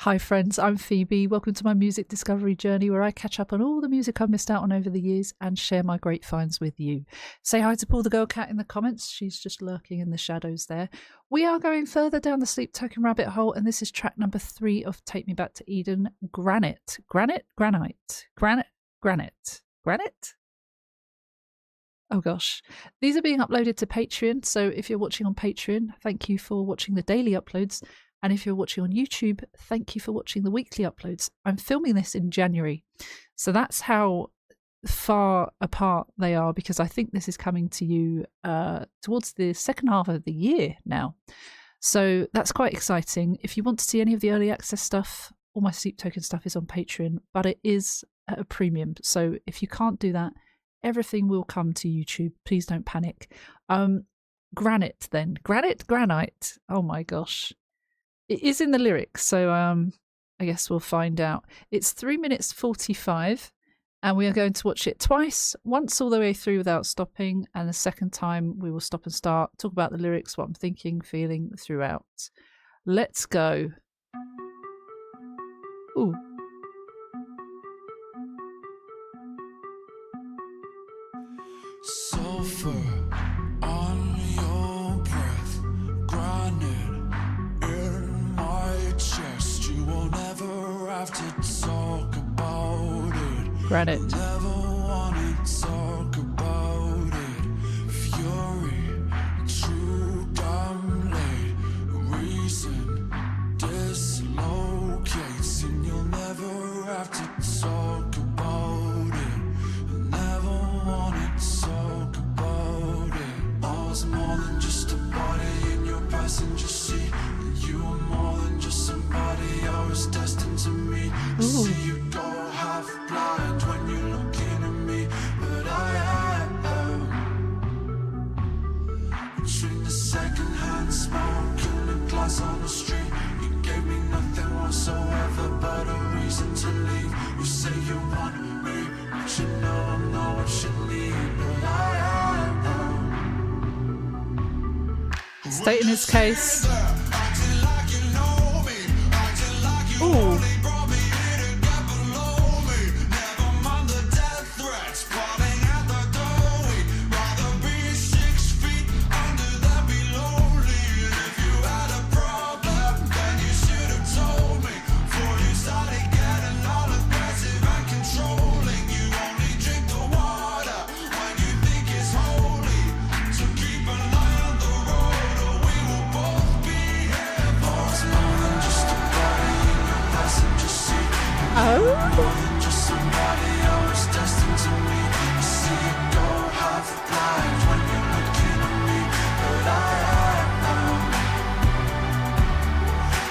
Hi friends, I'm Phoebe. Welcome to my music discovery journey where I catch up on all the music I've missed out on over the years and share my great finds with you. Say hi to Paul the Girl Cat in the comments. She's just lurking in the shadows there. We are going further down the Sleep Token rabbit hole, and this is track number 3 of Take Me Back to Eden, Granite. Granite? Granite. Granite? Granite. Granite? Oh gosh. These are being uploaded to Patreon, so if you're watching on Patreon, thank you for watching the daily uploads. And if you're watching on YouTube, thank you for watching the weekly uploads. I'm filming this in January, so that's how far apart they are, because I think this is coming to you towards the second half of the year now. So that's quite exciting. If you want to see any of the early access stuff, all my Sleep Token stuff is on Patreon, but it is at a premium. So if you can't do that, everything will come to YouTube. Please don't panic. Granite then. Granite. Oh my gosh. It is in the lyrics, so I guess we'll find out. It's 3 minutes 45, and we are going to watch it twice, once all the way through without stopping, and the second time we will stop and start, talk about the lyrics, what I'm thinking, feeling throughout. Let's go. Ooh. Sulfur on your breath, granite in my chest. You will never have to talk about it. Granite. Never want to talk about it. Fury, true damn late. Reason dislocates, and you'll never have to talk about it. Never want to talk about it. I was more than just a body in your passenger seat. You were more than just somebody I was destined to meet. I see you go half blind when you're looking at me, but I am between the second-hand smoke and the glass on the street. You gave me nothing whatsoever but a reason to leave. You say you want me, but you know I'm not what you need. But I am Stating his case. Ooh. just somebody I was destined to meet. I see you go half blind when you're looking at me, but I am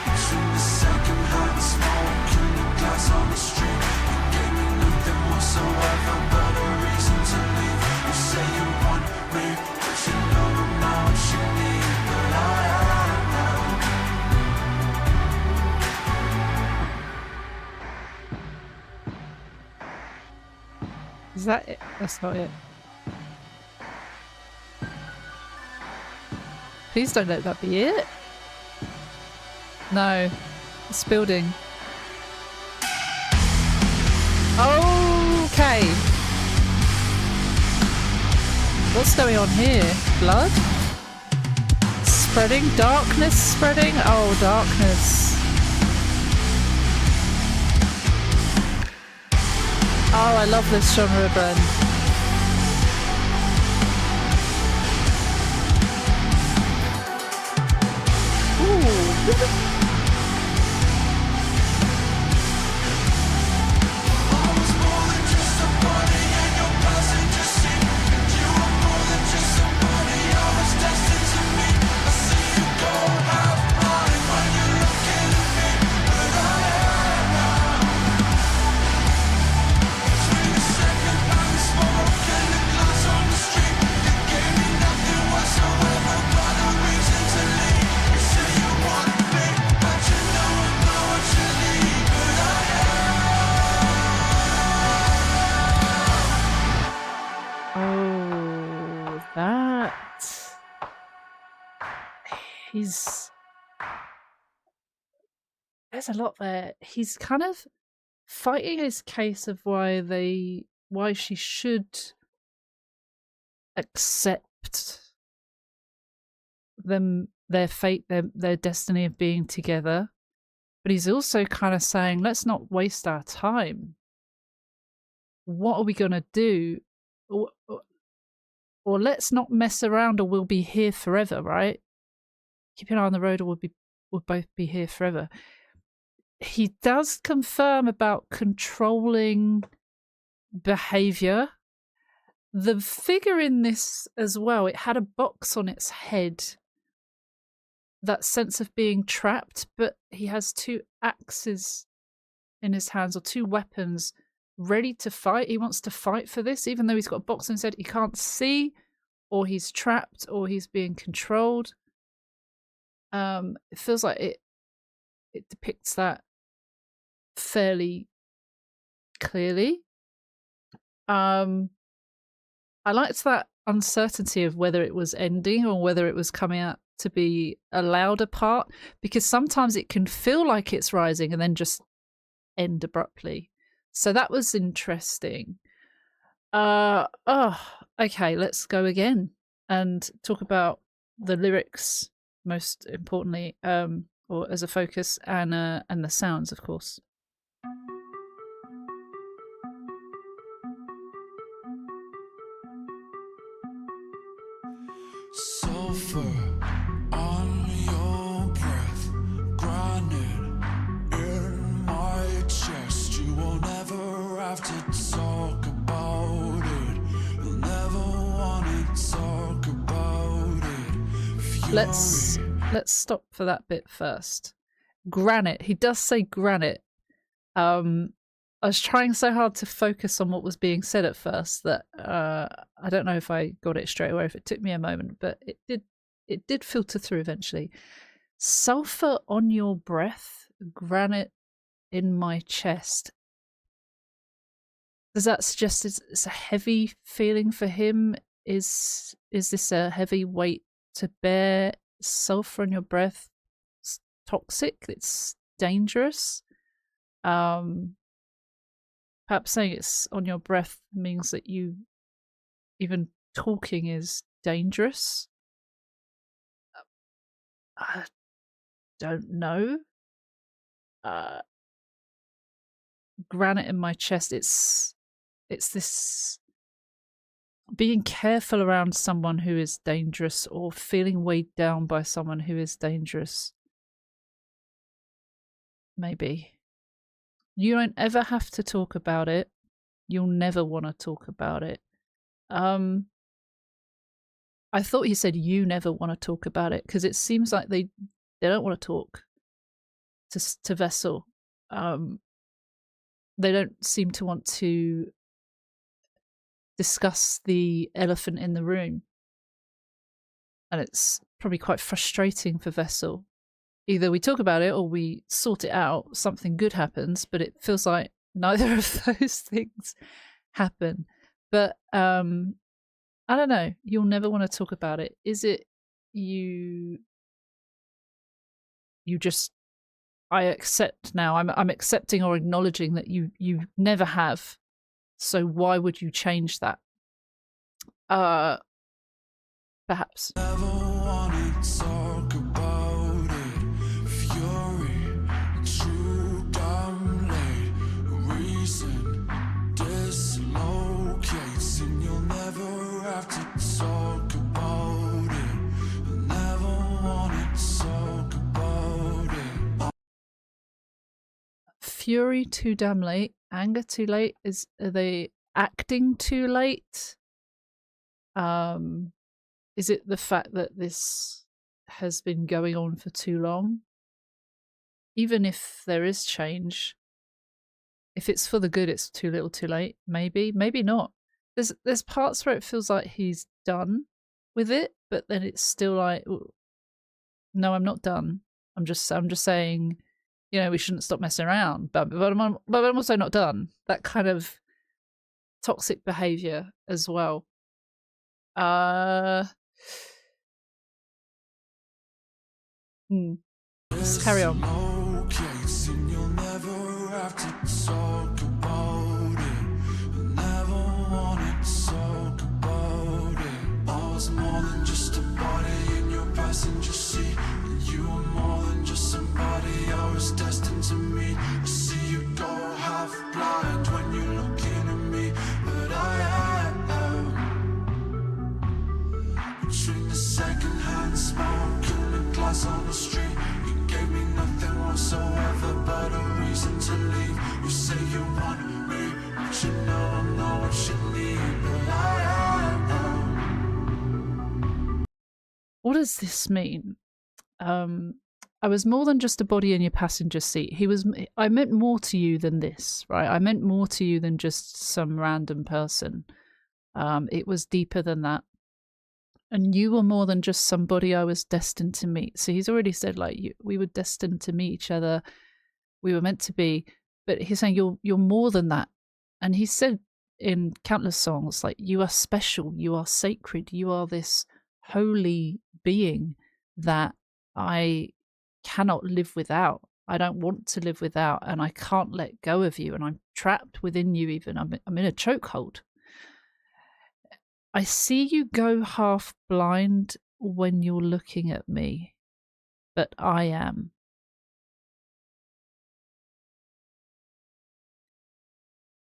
between the second-hand smoke and the glass on the street. You gave me nothing whatsoever but a reason to leave. You say you want me, but you know I'm not what you need. But I am. Is that it? That's not it. Please don't let that be it. No. It's building. Okay. What's going on here? Blood? Spreading? Darkness spreading? Oh, darkness. Oh, I love this genre blend. Ooh. there's a lot there. He's kind of fighting his case of why she should accept their fate, their destiny of being together. But he's also kind of saying, let's not waste our time. What are we going to do? Or let's not mess around, or we'll be here forever, right? Keep an eye on the road, or we'll both be here forever. He does confirm about controlling behavior. The figure in this as well, it had a box on its head. That sense of being trapped, but he has two axes in his hands, or two weapons ready to fight. He wants to fight for this, even though he's got a box on his head. He can't see, or he's trapped, or he's being controlled. It feels like it depicts that fairly clearly. I liked that uncertainty of whether it was ending or whether it was coming out to be a louder part, because sometimes it can feel like it's rising and then just end abruptly. So that was interesting. Okay, let's go again and talk about the lyrics, most importantly, or as a focus, and the sounds, of course. Sulfur on your breath, granite in my chest. You will never have to talk about it. You'll never want to talk about it. Fury. Let's stop for that bit first. Granite. He does say granite. I was trying so hard to focus on what was being said at first that I don't know if I got it straight away, if it took me a moment, but it did filter through eventually. Sulfur on your breath, granite in my chest. Does that suggest it's a heavy feeling for him? Is this a heavy weight to bear? Sulfur on your breath, it's toxic, it's dangerous. Perhaps saying it's on your breath means that even talking is dangerous. I don't know. Granite in my chest, it's this being careful around someone who is dangerous, or feeling weighed down by someone who is dangerous. Maybe. You don't ever have to talk about it. You'll never want to talk about it. I thought he said you never want to talk about it, because it seems like they don't want to talk to Vessel. They don't seem to want to discuss the elephant in the room. And it's probably quite frustrating for Vessel. Either we talk about it or we sort it out, something good happens, but it feels like neither of those things happen. But I don't know, you'll never want to talk about it. Is it you just, I accept now, I'm accepting or acknowledging that you never have, so why would you change that? Perhaps. Never wanna talk about it. Fury, too damn late. Reason dislocates, and you'll never have to talk about it. You'll never wanna talk about it. Fury too damn late. Anger too late. Are they acting too late? Is it the fact that this has been going on for too long? Even if there is change, if it's for the good, it's too little too late. Maybe not. There's parts where it feels like he's done with it, but then it's still like, no, I'm not done. I'm just saying, we shouldn't stop messing around, but I'm also not done. That kind of toxic behavior as well. Let's carry on. talk about it. I never wanted to talk about it. I was more than just a body in your passenger seat, and you were more than just somebody I was destined to meet. I see you go half blind when you're looking at me, but I am between the second-hand smoke and the glass on the street. You gave me nothing whatsoever but a reason to leave. You say you want me, but you know I'm not what you need, but I am. What does this mean? I was more than just a body in your passenger seat. I meant more to you than this, right? I meant more to you than just some random person. It was deeper than that. And you were more than just somebody I was destined to meet. So he's already said, like, we were destined to meet each other. We were meant to be. But he's saying you're more than that. And he said in countless songs, like, you are special, you are sacred, you are this holy being that I cannot live without. I don't want to live without, and I can't let go of you, and I'm trapped within you even. I'm in a chokehold. I see you go half blind when you're looking at me, but I am.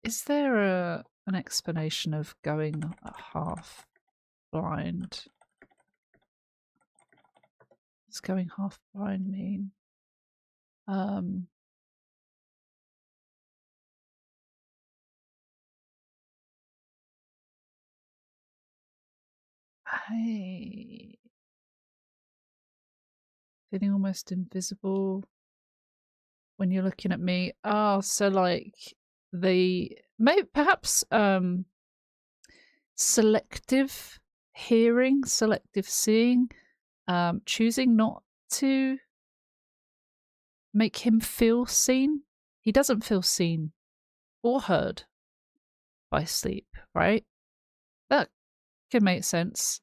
Is there an explanation of going half blind? What's going half blind mean? Hey, feeling almost invisible when you're looking at me. Oh, so like perhaps selective hearing, selective seeing, choosing not to make him feel seen. He doesn't feel seen or heard by sleep, right? That can make sense.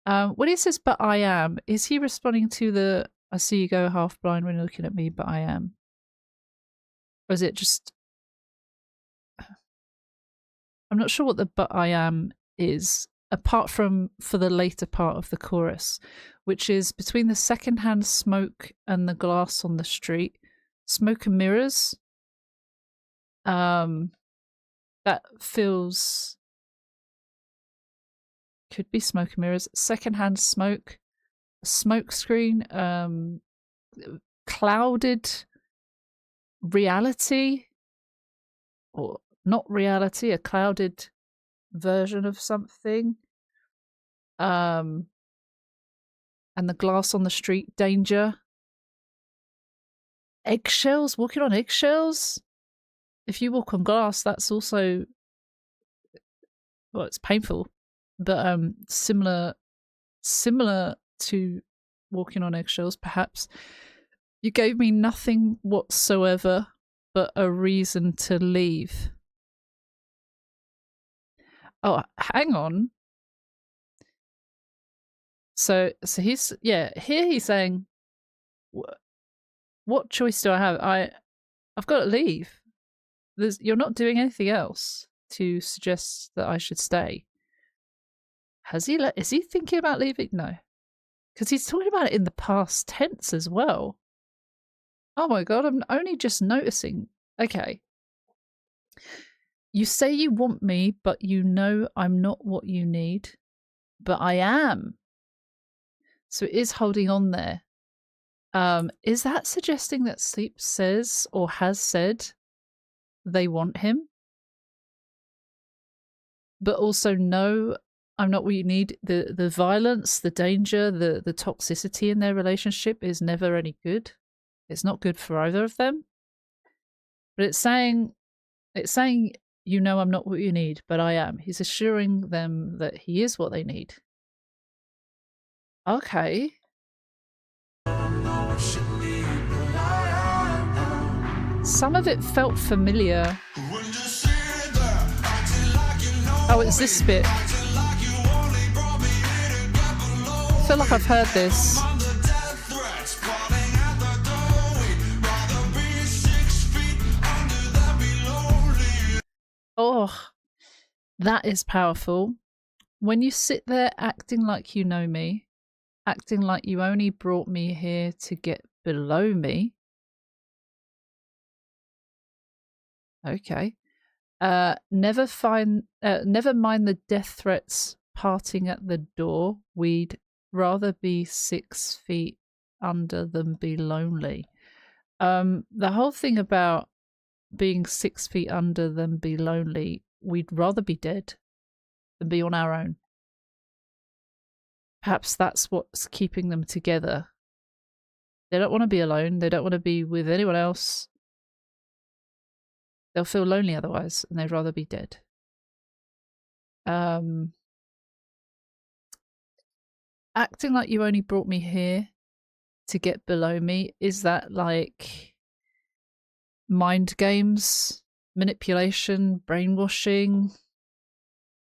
When he says, but I am, is he responding to the, I see you go half blind when you're looking at me, but I am? Or is it just, I'm not sure what the but I am is, apart from for the later part of the chorus, which is between the secondhand smoke and the glass on the street. Smoke and mirrors. That feels, could be smoke and mirrors. Secondhand smoke, smoke screen, clouded reality, or not reality, a clouded version of something. And the glass on the street, danger. Eggshells, walking on eggshells. If you walk on glass, that's also, well, it's painful, but similar to walking on eggshells, perhaps. You gave me nothing whatsoever but a reason to leave. Oh, hang on. So he's, yeah, here he's saying, what choice do I have? I've got to leave. You're not doing anything else to suggest that I should stay. Is he thinking about leaving? No. Because he's talking about it in the past tense as well. Oh my god, I'm only just noticing. Okay. You say you want me, but you know I'm not what you need. But I am. So it is holding on there. Is that suggesting that Sleep says or has said they want him? But also, no, I'm not what you need. The violence, the danger, the toxicity in their relationship is never any good. It's not good for either of them. But it's saying, you know, I'm not what you need, but I am. He's assuring them that he is what they need. Okay. Some of it felt familiar. Oh, it's this bit. I feel like I've heard this. That is powerful. When you sit there acting like you know me, acting like you only brought me here to get below me. Okay. Never mind the death threats parting at the door. We'd rather be 6 feet under than be lonely. The whole thing about being 6 feet under than be lonely, we'd rather be dead than be on our own. Perhaps that's what's keeping them together. They don't want to be alone. They don't want to be with anyone else. They'll feel lonely otherwise, and they'd rather be dead. Acting like you only brought me here to get below me, is that like mind games, manipulation, brainwashing,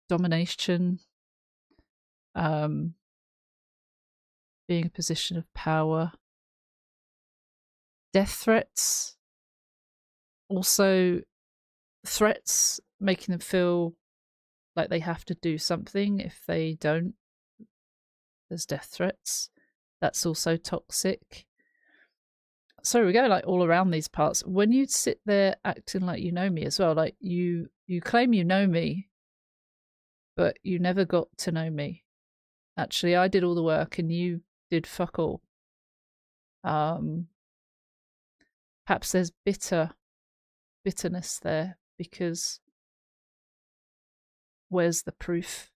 domination, being in a position of power, death threats, also threats making them feel like they have to do something. If they don't, there's death threats. That's also toxic. So we go like all around these parts. When you sit there acting like you know me as well, like you claim you know me, but you never got to know me. Actually, I did all the work and you did fuck all. Perhaps there's bitterness there, because where's the proof?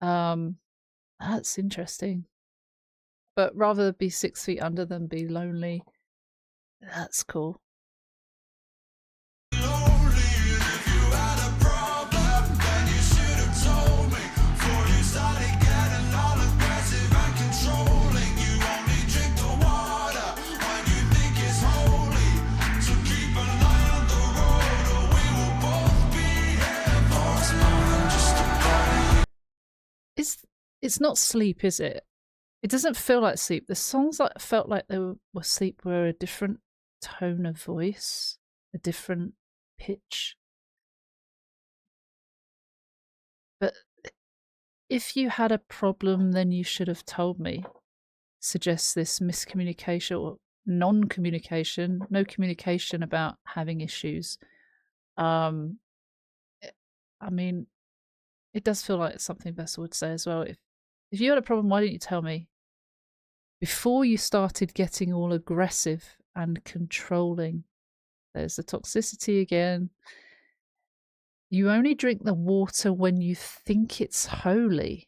That's interesting. But rather be 6 feet under than be lonely. That's cool. It's not sleep, is it? It doesn't feel like sleep. The songs that felt like they were sleep were a different tone of voice, a different pitch. But if you had a problem, then you should have told me. Suggests this miscommunication or non-communication, no communication about having issues. I mean, it does feel like something Vessel would say as well. If you had a problem, why didn't you tell me? Before you started getting all aggressive and controlling. There's the toxicity again. You only drink the water when you think it's holy.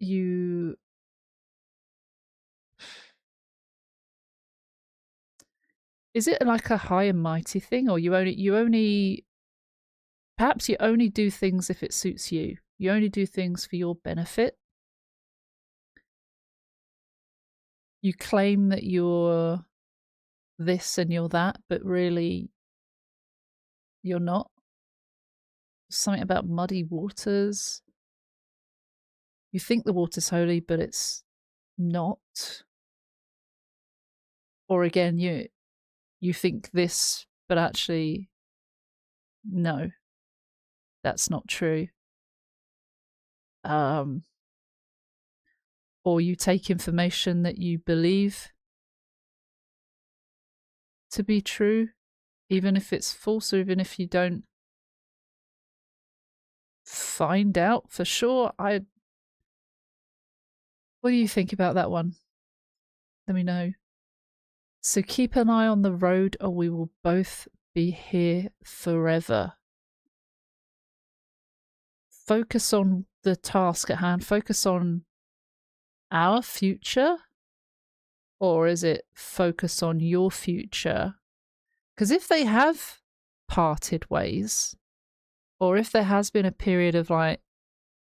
Is it like a high and mighty thing, or perhaps you only do things if it suits you. You only do things for your benefit. You claim that you're this and you're that, but really you're not. Something about muddy waters. You think the water's holy, but it's not. Or again, you think this, but actually, no, that's not true. Or you take information that you believe to be true, even if it's false, or even if you don't find out for sure. What do you think about that one? Let me know. So keep an eye on the road, or we will both be here forever. Focus on the task at hand. Focus on our future, or is it focus on your future? Because if they have parted ways, or if there has been a period of like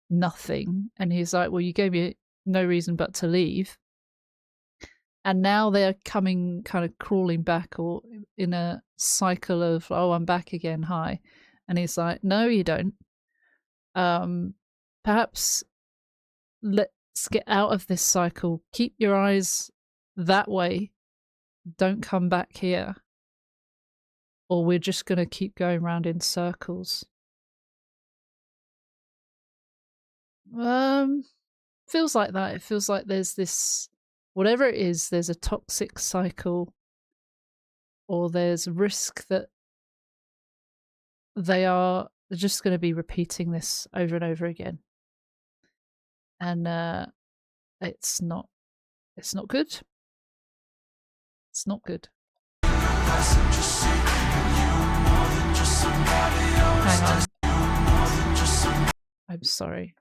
nothing, and he's like, well, you gave me no reason but to leave, and now they're coming kind of crawling back, or in a cycle of, oh, I'm back again, hi, and he's like, no, you don't. Perhaps let's get out of this cycle. Keep your eyes that way. Don't come back here. or we're just going to keep going round in circles. Feels like that. It feels like there's this, whatever it is, there's a toxic cycle, or there's risk that they're just going to be repeating this over and over again. And it's not good. It's not good. Hang on. I'm sorry.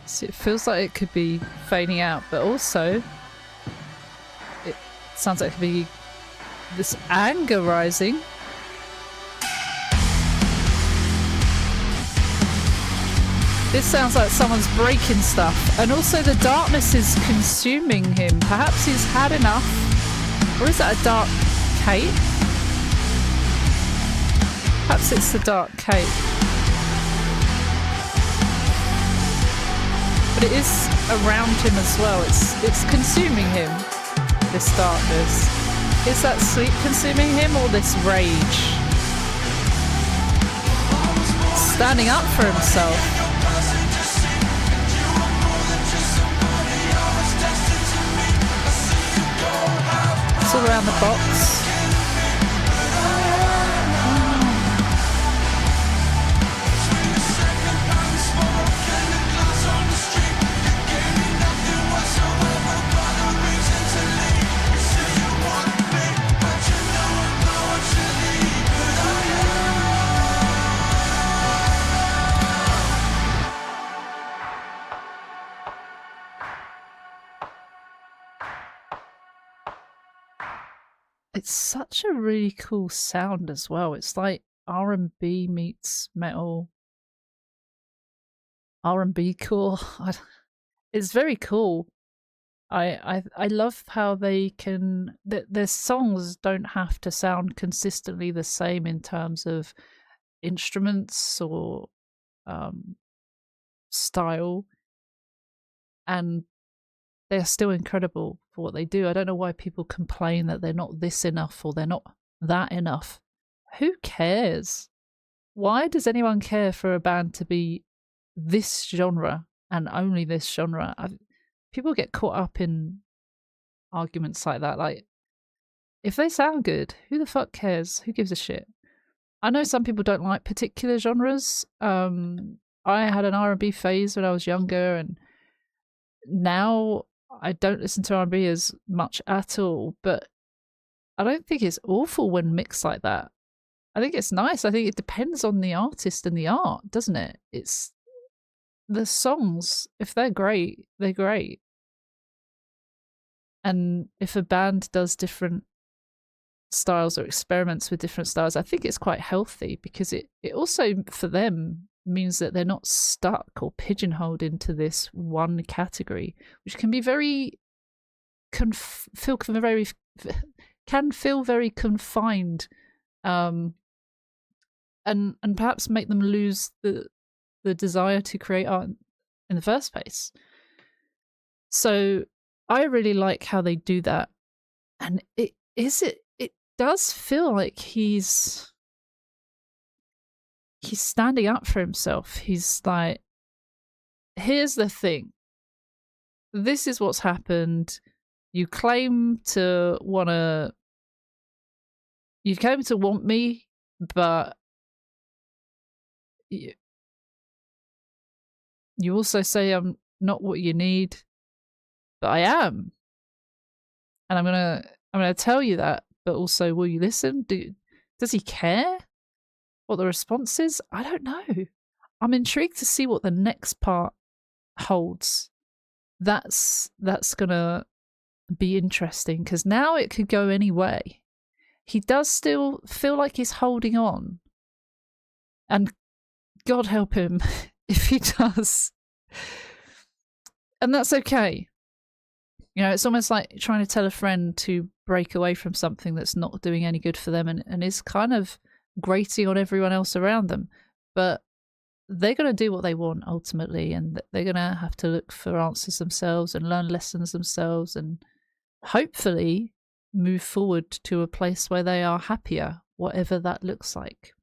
So it feels like it could be fading out, but also it sounds like it could be this anger rising. This sounds like someone's breaking stuff, and also the darkness is consuming him. Perhaps he's had enough. Or is that a dark cape? Perhaps it's the dark cape. But it is around him as well. It's consuming him, this darkness. Is that sleep consuming him, or this rage? Standing up for himself. It's all around the box. It's such a really cool sound as well. It's like R&B meets metal. R&B cool. It's very cool. I love how they can. Their songs don't have to sound consistently the same in terms of instruments or style, and they're still incredible for what they do. I don't know why people complain that they're not this enough or they're not that enough. Who cares? Why does anyone care for a band to be this genre and only this genre? People get caught up in arguments like that. Like, if they sound good, who the fuck cares? Who gives a shit? I know some people don't like particular genres. I had an R&B phase when I was younger, and now I don't listen to R&B as much at all, but I don't think it's awful when mixed like that. I think it's nice. I think it depends on the artist and the art, doesn't it? It's the songs, if they're great, they're great. And if a band does different styles or experiments with different styles, I think it's quite healthy, because it also, for them, means that they're not stuck or pigeonholed into this one category, which can be very feel very confined, and perhaps make them lose the desire to create art in the first place. So I really like how they do that, and it does feel like he's standing up for himself. He's like, here's the thing. This is what's happened. You claim to want me, but you also say I'm not what you need, but I am. And I'm gonna tell you that but also, will you listen? Does he care what the response is? I don't know. I'm intrigued to see what the next part holds. That's gonna be interesting, because now it could go any way. He does still feel like he's holding on, and God help him if he does. And that's okay. You know, it's almost like trying to tell a friend to break away from something that's not doing any good for them, and is kind of grating on everyone else around them. But they're going to do what they want ultimately, and they're going to have to look for answers themselves and learn lessons themselves, and hopefully move forward to a place where they are happier, whatever that looks like.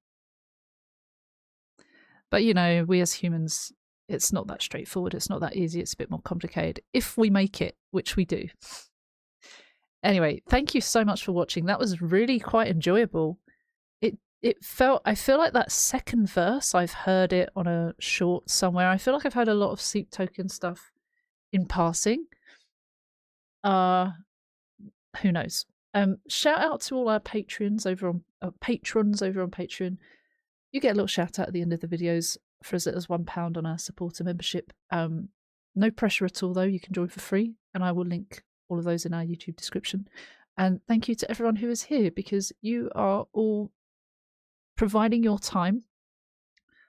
But you know, we as humans, it's not that straightforward. It's not that easy. It's a bit more complicated if we make it, which we do. Anyway, thank you so much for watching. That was really quite enjoyable. I feel like that second verse, I've heard it on a short somewhere. I feel like I've heard a lot of sleep token stuff in passing. Who knows? Shout out to all our patrons over on Patreon. You get a little shout out at the end of the videos for as little as £1 on our supporter membership. No pressure at all though. You can join for free, and I will link all of those in our YouTube description. And thank you to everyone who is here, because you are all providing your time,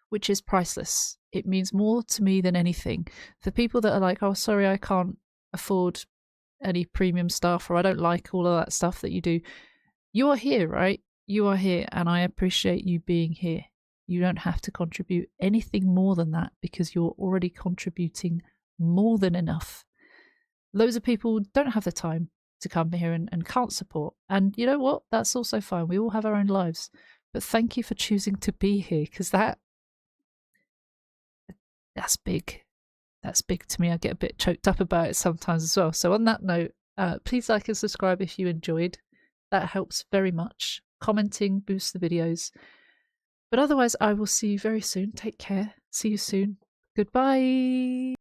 which is priceless. It means more to me than anything. For people that are like, oh, sorry, I can't afford any premium stuff, or I don't like all of that stuff that you do. You are here, right? You are here, and I appreciate you being here. You don't have to contribute anything more than that, because you're already contributing more than enough. Loads of people don't have the time to come here and can't support. And you know what? That's also fine. We all have our own lives. But thank you for choosing to be here, because that's big. That's big to me. I get a bit choked up about it sometimes as well. So on that note, please like and subscribe if you enjoyed. That helps very much. Commenting boosts the videos. But otherwise, I will see you very soon. Take care. See you soon. Goodbye.